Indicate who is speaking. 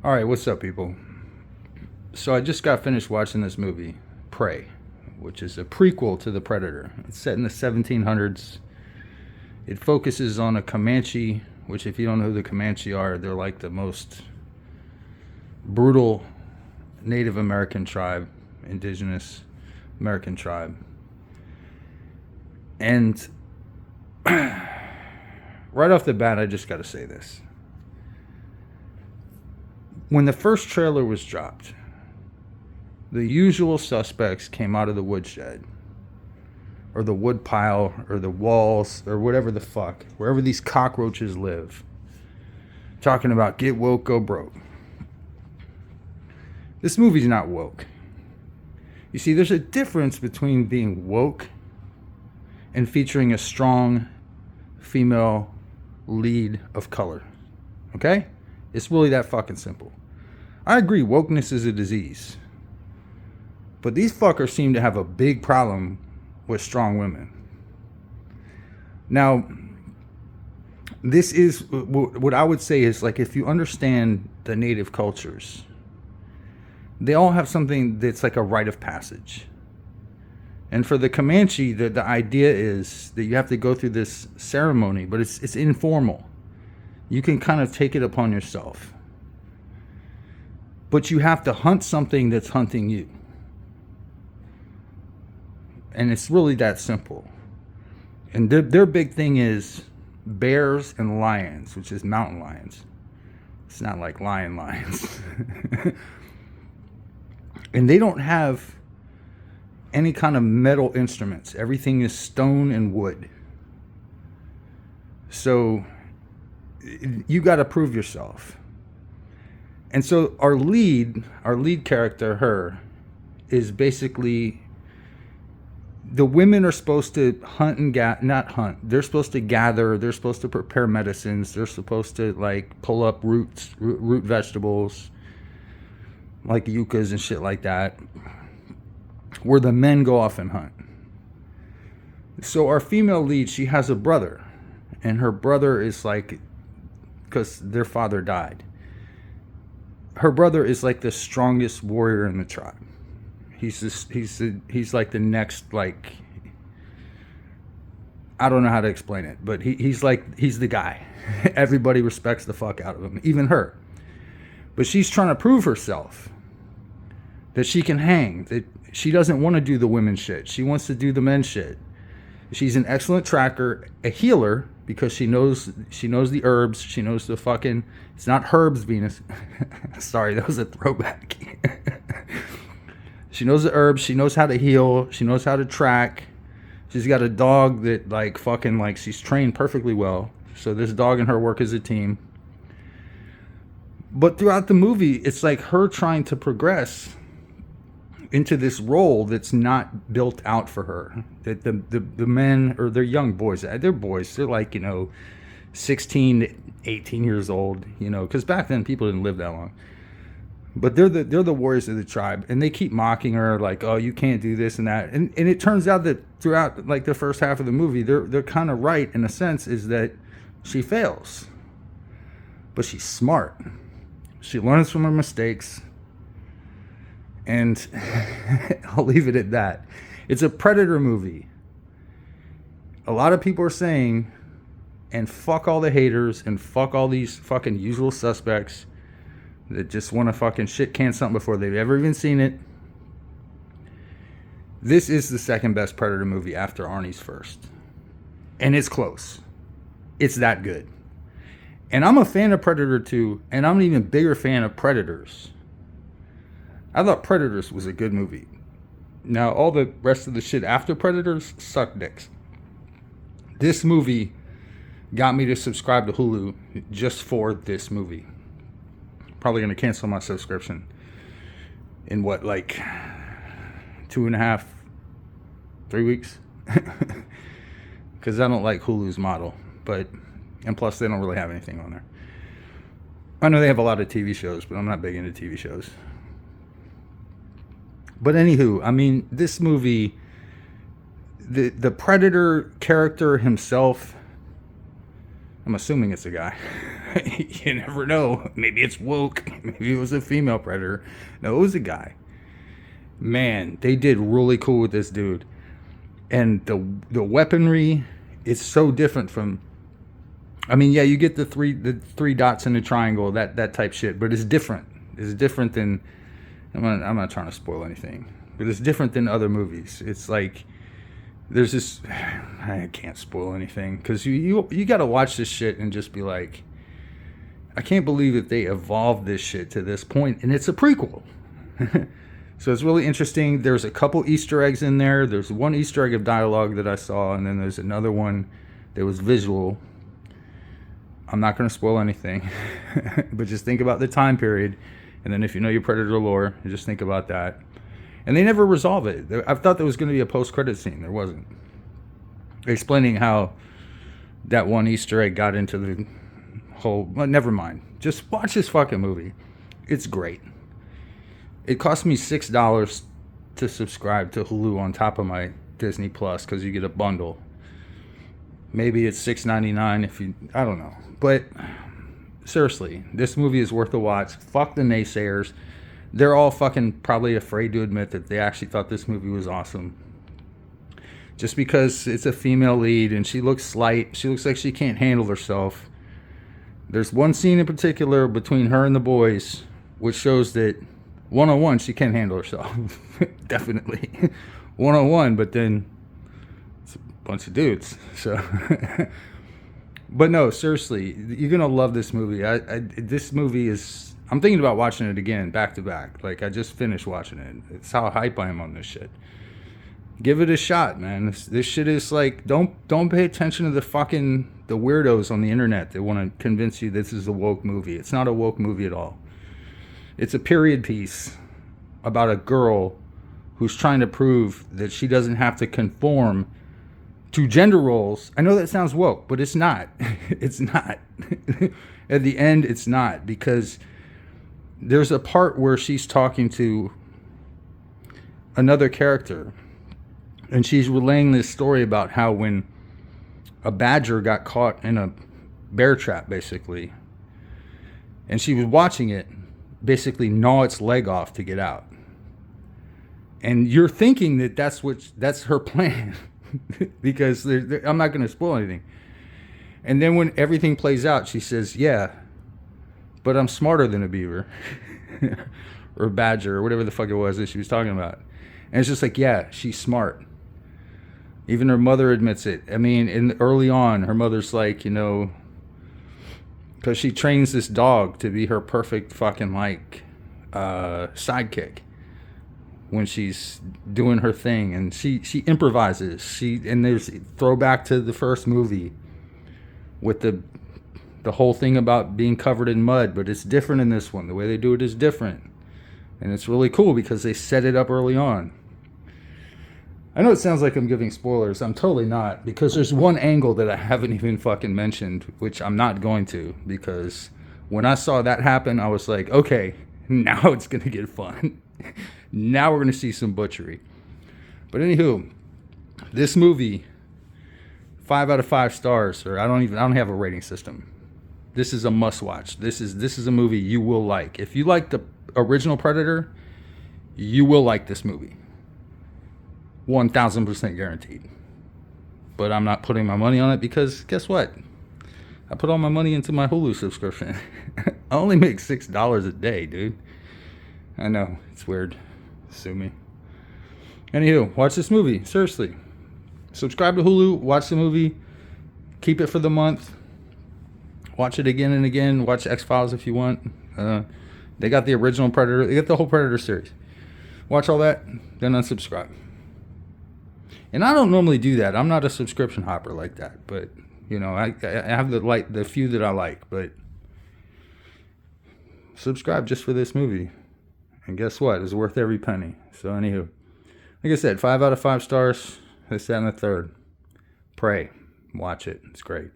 Speaker 1: All right, what's up, people? So I just got finished watching this movie, Prey, which is a prequel to The Predator. It's set in the 1700s. It focuses on a Comanche, which, if you don't know who the Comanche are, they're like the most brutal Native American tribe, indigenous American tribe. And right off the bat, I just got to say this. When the first trailer was dropped, the usual suspects came out of the woodshed or the wood pile or the walls or whatever the fuck, wherever these cockroaches live, talking about get woke, go broke. This movie's not woke. You see, there's a difference between being woke and featuring a strong female lead of color. Okay? It's really that fucking simple. I agree, wokeness is a disease. But these fuckers seem to have a big problem with strong women. Now, this is what I would say is, like, if you understand the native cultures, they all have something that's like a rite of passage. And for the Comanche, the idea is that you have to go through this ceremony, but it's informal. You can kind of take it upon yourself. But you have to hunt something that's hunting you. And it's really that simple. And their big thing is bears and lions, which is mountain lions. It's not like lions. And they don't have any kind of metal instruments. Everything is stone and wood. So you got to prove yourself. And so our lead character, her, is basically, the women are supposed to hunt and not hunt. They're supposed to gather. They're supposed to prepare medicines. They're supposed to, like, pull up root vegetables, like yuccas and shit like that, where the men go off and hunt. So our female lead, she has a brother, and her brother is like, because their father died, her brother is like the strongest warrior in the tribe. He's like the next, like, I don't know how to explain it, but he's the guy. Everybody respects the fuck out of him, even her. But she's trying to prove herself that she can hang, that she doesn't want to do the women shit. She wants to do the men shit. She's an excellent tracker, a healer, because she knows the herbs. She knows the fucking, it's not herbs, Venus. Sorry, that was a throwback. She knows the herbs. She knows how to heal. She knows how to track. She's got a dog that, like, fucking, like, she's trained perfectly well. So this dog and her work as a team. But throughout the movie, it's like her trying to progress into this role that's not built out for her. That the men, or they're young boys. They're boys. They're like, 16, 18 years old, because back then people didn't live that long. But they're the warriors of the tribe, and they keep mocking her, like, oh, you can't do this and that. And it turns out that throughout, like, the first half of the movie, they're kind of right in a sense, is that she fails. But she's smart. She learns from her mistakes. And I'll leave it at that. It's a Predator movie. A lot of people are saying, and fuck all the haters, and fuck all these fucking usual suspects that just want to fucking shit can something before they've ever even seen it. This is the second best Predator movie after Arnie's first. And it's close. It's that good. And I'm a fan of Predator 2, and I'm an even bigger fan of Predators. I thought Predators was a good movie. Now, all the rest of the shit after Predators sucked dicks. This movie got me to subscribe to Hulu just for this movie. Probably going to cancel my subscription in what, like 2.5, 3 weeks? Because I don't like Hulu's model. And plus, they don't really have anything on there. I know they have a lot of TV shows, but I'm not big into TV shows. But anywho, I mean, this movie, the Predator character himself, I'm assuming it's a guy. You never know. Maybe it's woke. Maybe it was a female predator. No, it was a guy. Man, they did really cool with this dude. And the weaponry is so different from... I mean, yeah, you get the three dots in the triangle, that type shit, but it's different. It's different than... I'm not trying to spoil anything, but it's different than other movies. It's like... There's this... I can't spoil anything, because you got to watch this shit and just be like, I can't believe that they evolved this shit to this point, and it's a prequel. So it's really interesting. There's a couple Easter eggs in there. There's one Easter egg of dialogue that I saw, and then there's another one that was visual. I'm not going to spoil anything, but just think about the time period, and then if you know your Predator lore, just think about that. And they never resolve it. I thought there was going to be a post-credit scene. There wasn't. Explaining how that one Easter egg got into the whole... Well, never mind. Just watch this fucking movie. It's great. It cost me $6 to subscribe to Hulu on top of my Disney Plus because you get a bundle. Maybe it's $6.99 if you... I don't know. But seriously, this movie is worth a watch. Fuck the naysayers. They're all fucking probably afraid to admit that they actually thought this movie was awesome. Just because it's a female lead and she looks slight. She looks like she can't handle herself. There's one scene in particular between her and the boys which shows that one-on-one she can handle herself. Definitely. One-on-one, but then it's a bunch of dudes. So... But no, seriously, you're going to love this movie. This movie is... I'm thinking about watching it again, back to back. Like, I just finished watching it. It's how hype I am on this shit. Give it a shot, man. This shit is like... Don't pay attention to the weirdos on the internet that want to convince you this is a woke movie. It's not a woke movie at all. It's a period piece about a girl who's trying to prove that she doesn't have to conform to gender roles. I know that sounds woke, but it's not. It's not. At the end, it's not, because there's a part where she's talking to another character, and she's relaying this story about how when a badger got caught in a bear trap, basically, and she was watching it basically gnaw its leg off to get out. And you're thinking that that's her plan. Because I'm not going to spoil anything. And then when everything plays out, she says, yeah, but I'm smarter than a beaver. Or a badger, or whatever the fuck it was that she was talking about. And it's just like, yeah, she's smart. Even her mother admits it. I mean, early on, her mother's like, you know, because she trains this dog to be her perfect fucking, like, sidekick when she's doing her thing, and she improvises. And there's throwback to the first movie with the whole thing about being covered in mud, but it's different in this one. The way they do it is different, and it's really cool because they set it up early on. I know it sounds like I'm giving spoilers. I'm totally not, because there's one angle that I haven't even fucking mentioned, which I'm not going to, because when I saw that happen, I was like, okay, now it's gonna get fun. Now we're going to see some butchery. But anywho, this movie, 5 out of 5 stars, or I don't have a rating system. This is a must watch. This is a movie you will like. If you like the original Predator, you will like this movie. 1000% guaranteed. But I'm not putting my money on it because guess what? I put all my money into my Hulu subscription. I only make $6 a day, dude. I know, it's weird. Sue me. Anywho, watch this movie. Seriously. Subscribe to Hulu. Watch the movie. Keep it for the month. Watch it again and again. Watch X-Files if you want. They got the original Predator. They got the whole Predator series. Watch all that. Then unsubscribe. And I don't normally do that. I'm not a subscription hopper like that. But, you know, I have the few that I like. But subscribe just for this movie. And guess what? It's worth every penny. So anywho, like I said, 5 out of 5 stars. This, that, and the third. Pray. Watch it. It's great.